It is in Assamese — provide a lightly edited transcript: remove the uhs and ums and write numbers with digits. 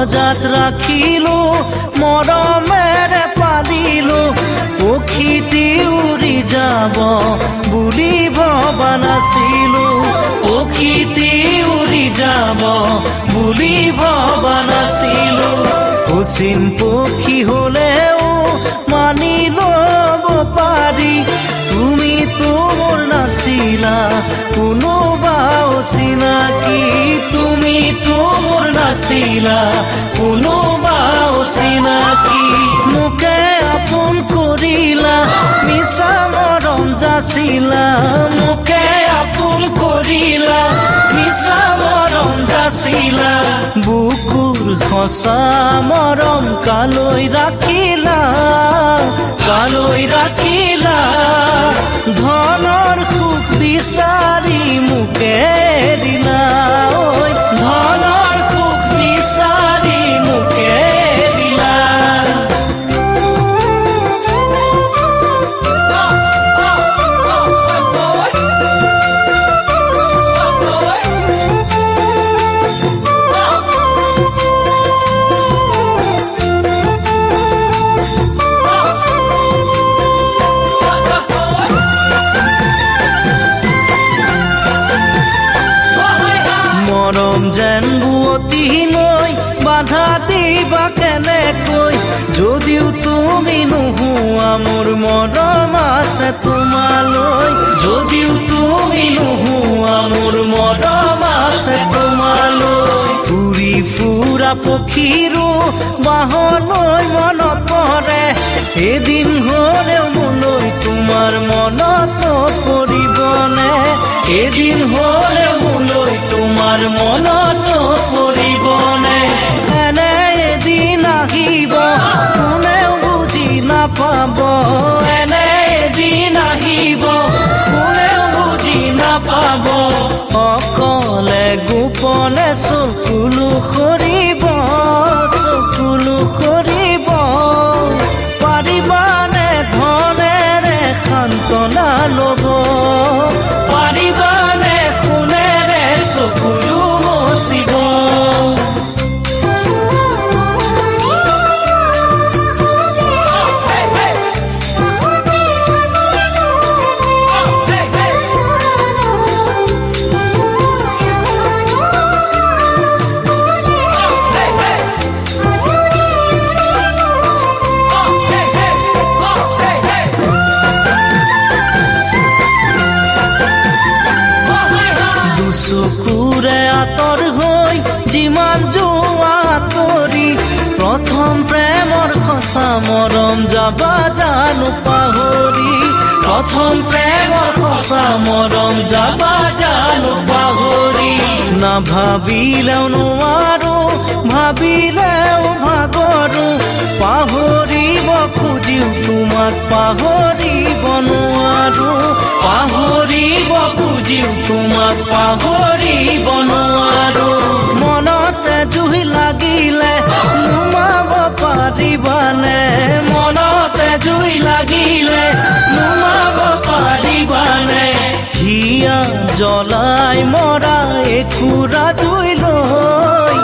পঞ্জজাত ৰাখিলো মৰমেৰে পালিলো পক্ষীটি উৰি যাব বুলি ভবা নাছিলো পক্ষীটি উৰি যাব বুলি ভবা নাছিলো অচিন পক্ষী হলেও মানি ল'ব পাৰি তুমিতো মোৰ নাছিলা কোনোবা অচিনাকি তুমিতো মোৰ নাছিলা কোনোবা অচিনাকি মোকে আপোন কৰিলা মিছা মৰম যাচিলা মোকে আপোন কৰিলা মিছা মৰম যাচিলা বুকুৰ সঁচা মৰম কালৈ ৰাখিলা ধনৰ সুখ বিচাৰি মোকে দিলা ঐ ধনৰ সুখ বিচাৰি মোকে দিলা মৰম যেন বুৱতী নৈ বাধা দিবা কেনেকৈ যদিও তুমি নোহোৱা মোৰ মৰম আছে তোমালৈ যদিও তুমি নোহোৱা মোৰ মৰম আছে তোমালৈ উৰি ফুৰা পক্ষীৰো বাহলৈ মনত পৰে এদিন হ'লেও মোলৈ তোমাৰ মনত পৰিবনে এদিন হ'লেও মোলৈ তোমাৰ মনত পৰিবনে এনে এদিন আহিব কোনেও বুজি নাপাব এনে এদিন আহিব কোনেও বুজি নাপাব অকলে গোপনে চকুলো সৰিব পাৰিবানে ধনেৰে সান্তনা ল'ব পাৰিবানে সোণেৰে চকুলো মচিব চকুৰে আঁতৰ হৈ যিমান যোৱা আঁতৰি প্ৰথম প্ৰেমৰ সঁচা মৰম যাবা জানো পাহৰি প্ৰথম প্ৰেমৰ সঁচা মৰম যাবা জানো পাহৰি নাভাবিলেও নোৱাৰো ভাবিলেও ভাগৰো পাহৰিব খুজিও তোমাক পাহৰিব নোৱাৰো পাহৰিব খুজিও তোমাক পাহৰিব নোৱাৰো মনতে জুই লাগিলে নুমাব পাৰিবানে মনতে জুই লাগিলে নুমাব পাৰিবানে হিয়া জ্বলাই মৰা একুৰা জুই লৈ